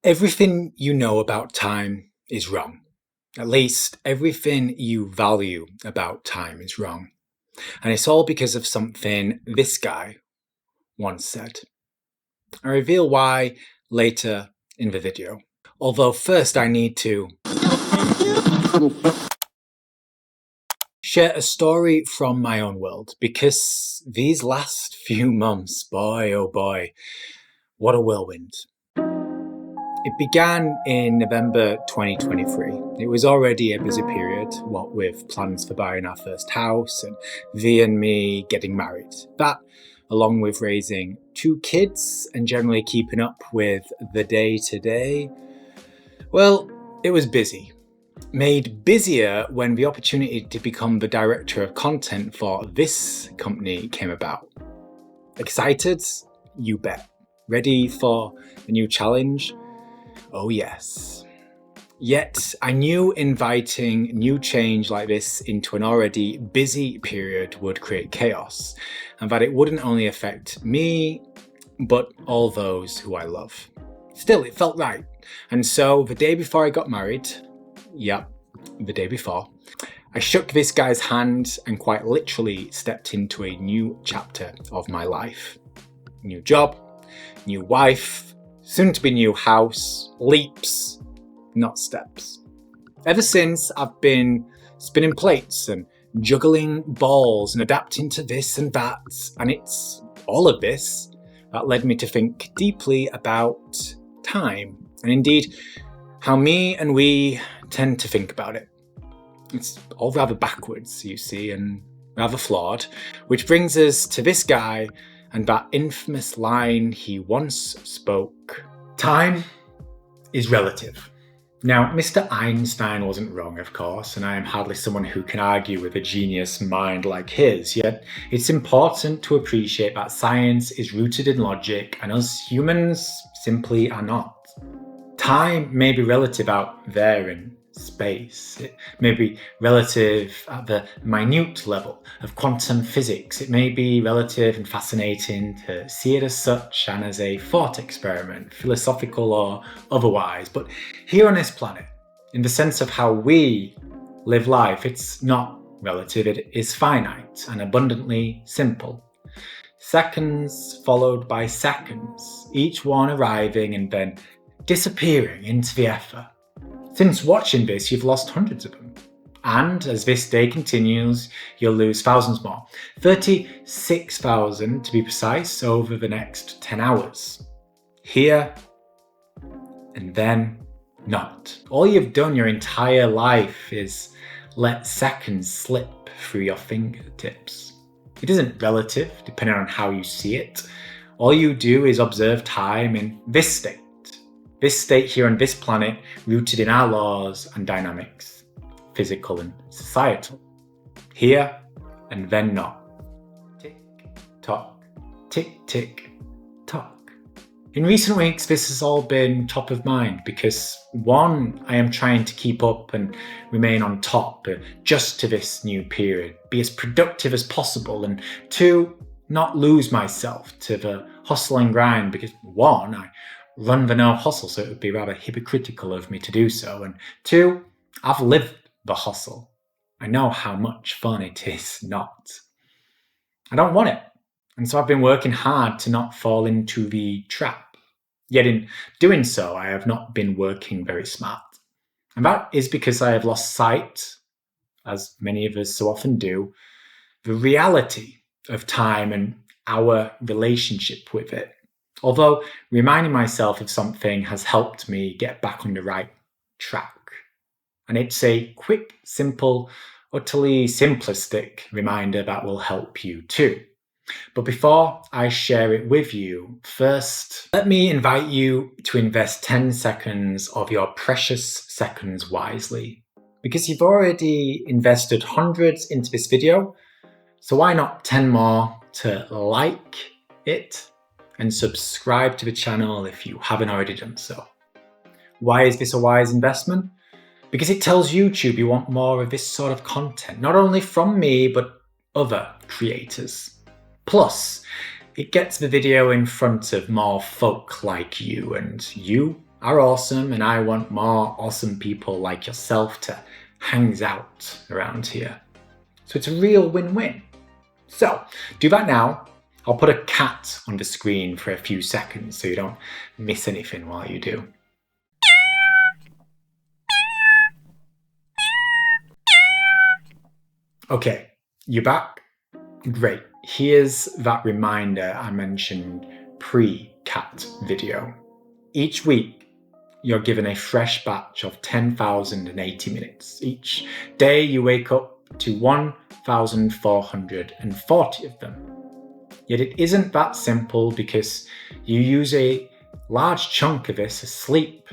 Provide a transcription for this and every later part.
Everything you know about time is wrong. At least everything you value about time is wrong. And it's all because of something this guy once said. I reveal why later in the video. Although first I need to share a story from my own world, because these last few months, boy oh boy, what a whirlwind. It began in November 2023. It was already a busy period, what with plans for buying our first house and V and me getting married. That, along with raising 2 kids and generally keeping up with the day-to-day, well, it was busy. Made busier when the opportunity to become the director of content for this company came about. Excited? You bet. Ready for a new challenge? Oh yes. Yet I knew inviting new change like this into an already busy period would create chaos, and that it wouldn't only affect me, but all those who I love. Still, it felt right. And so the day before I got married, the day before, I shook this guy's hand and quite literally stepped into a new chapter of my life. New job, new wife, soon to be new house, leaps, not steps. Ever since, I've been spinning plates and juggling balls and adapting to this and that, and it's all of this that led me to think deeply about time, and indeed how me and we tend to think about it. It's all rather backwards, you see, and rather flawed, which brings us to this guy and that infamous line he once spoke. Time is relative. Now, Mr. Einstein wasn't wrong, of course, and I am hardly someone who can argue with a genius mind like his, yet it's important to appreciate that science is rooted in logic and us humans simply are not. Time may be relative out there in space. It may be relative at the minute level of quantum physics. It may be relative and fascinating to see it as such and as a thought experiment, philosophical or otherwise. But here on this planet, in the sense of how we live life, it's not relative, it is finite and abundantly simple. Seconds followed by seconds, each one arriving and then disappearing into the ether. Since watching this, you've lost hundreds of them. And as this day continues, you'll lose thousands more. 36,000 to be precise, over the next 10 hours. Here, and then not. All you've done your entire life is let seconds slip through your fingertips. It isn't relative, depending on how you see it. All you do is observe time in this state. This state here on this planet, rooted in our laws and dynamics, physical and societal. Here and then not. Tick, tock, tick, tick, tock. In recent weeks, this has all been top of mind because 1, I am trying to keep up and remain on top, just to this new period, be as productive as possible, and 2, not lose myself to the hustle and grind because 1, I run the no hustle, so it would be rather hypocritical of me to do so. And 2, I've lived the hustle. I know how much fun it is not. I don't want it. And so I've been working hard to not fall into the trap. Yet in doing so, I have not been working very smart. And that is because I have lost sight, as many of us so often do, the reality of time and our relationship with it. Although reminding myself of something has helped me get back on the right track. And it's a quick, simple, utterly simplistic reminder that will help you too. But before I share it with you, first, let me invite you to invest 10 seconds of your precious seconds wisely. Because you've already invested hundreds into this video, so why not 10 more to like it and subscribe to the channel if you haven't already done so. Why is this a wise investment? Because it tells YouTube you want more of this sort of content, not only from me, but other creators. Plus, it gets the video in front of more folk like you, and you are awesome, and I want more awesome people like yourself to hang out around here. So it's a real win-win. So do that now. I'll put a cat on the screen for a few seconds so you don't miss anything while you do. Okay, you back? Great. Here's that reminder I mentioned pre-cat video. Each week, you're given a fresh batch of 10,080 minutes. Each day you wake up to 1,440 of them. Yet it isn't that simple because you use a large chunk of this as sleep.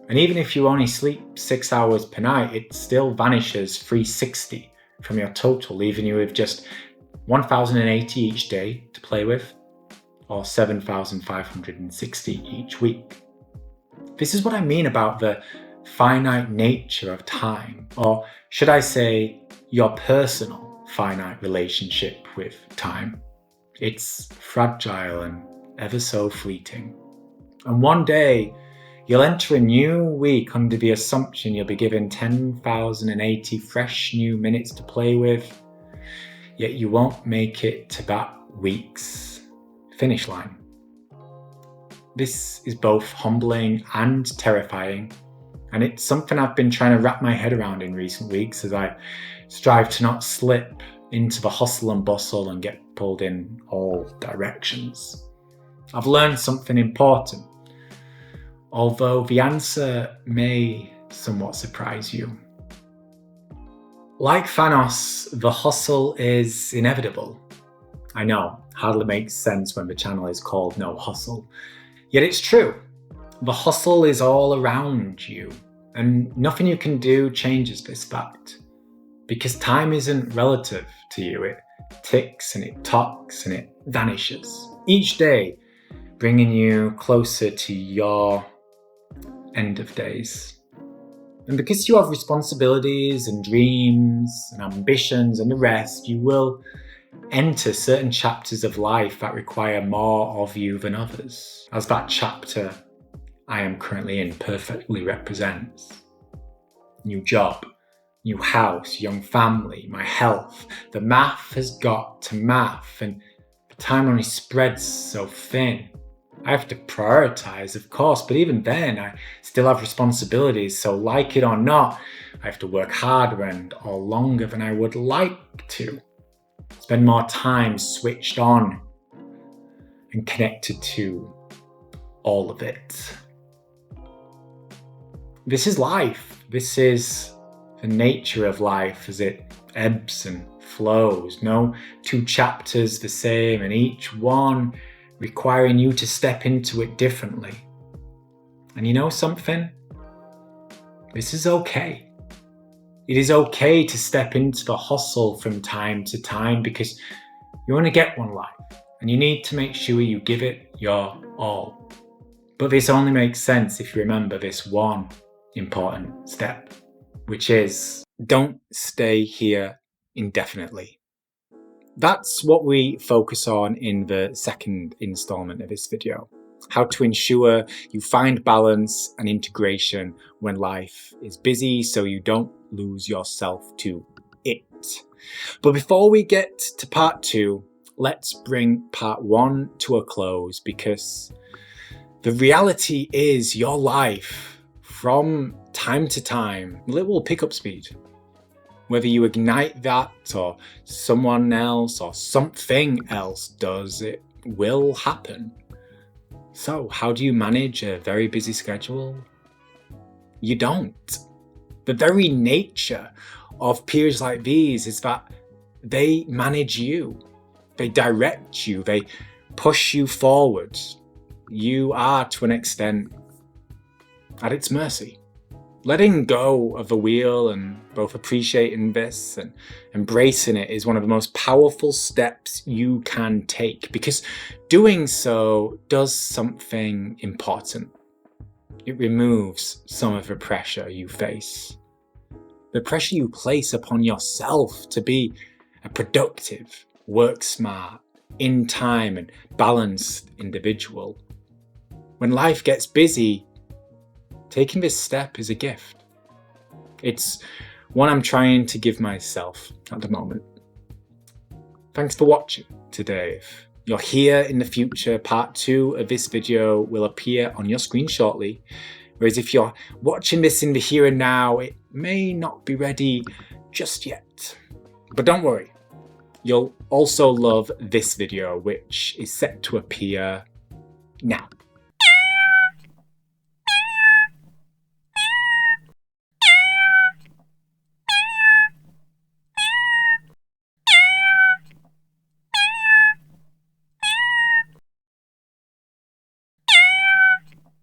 And even if you only sleep 6 hours per night, it still vanishes 360 from your total, leaving you with just 1,080 each day to play with, or 7,560 each week. This is what I mean about the finite nature of time, or should I say, your personal finite relationship with time. It's fragile and ever so fleeting. And one day, you'll enter a new week under the assumption you'll be given 10,080 fresh new minutes to play with, yet you won't make it to that week's finish line. This is both humbling and terrifying, and it's something I've been trying to wrap my head around in recent weeks as I strive to not slip into the hustle and bustle and get pulled in all directions. I've learned something important, although the answer may somewhat surprise you. Like Thanos, the hustle is inevitable. I know, hardly makes sense when the channel is called No Hustle. Yet it's true. The hustle is all around you, and nothing you can do changes this fact. Because time isn't relative to you. It ticks and it tocks and it vanishes. Each day, bringing you closer to your end of days. And because you have responsibilities and dreams and ambitions and the rest, you will enter certain chapters of life that require more of you than others, as that chapter I am currently in perfectly represents. New job, new house, young family, my health. The math has got to math, and the time only spreads so thin. I have to prioritize, of course, but even then I still have responsibilities, so like it or not, I have to work harder and or longer than I would like to. Spend more time switched on and connected to all of it. This is life. This is the nature of life as it ebbs and flows. No two chapters the same, and each one requiring you to step into it differently. And you know something? This is okay. It is okay to step into the hustle from time to time because you only get one life and you need to make sure you give it your all. But this only makes sense if you remember this one important step, which is don't stay here indefinitely. That's what we focus on in the second installment of this video. How to ensure you find balance and integration when life is busy so you don't lose yourself to it. But before we get to part 2, let's bring part 1 to a close because the reality is your life from time to time, it will pick up speed. Whether you ignite that or someone else or something else does, it will happen. So how do you manage a very busy schedule? You don't. The very nature of periods like these is that they manage you. They direct you. They push you forward. You are, to an extent, at its mercy. Letting go of the wheel and both appreciating this and embracing it is one of the most powerful steps you can take because doing so does something important. It removes some of the pressure you face. The pressure you place upon yourself to be a productive, work smart, in time and balanced individual. When life gets busy, taking this step is a gift. It's one I'm trying to give myself at the moment. Thanks for watching today. If you're here in the future, part 2 of this video will appear on your screen shortly. Whereas if you're watching this in the here and now, it may not be ready just yet. But don't worry, you'll also love this video, which is set to appear now.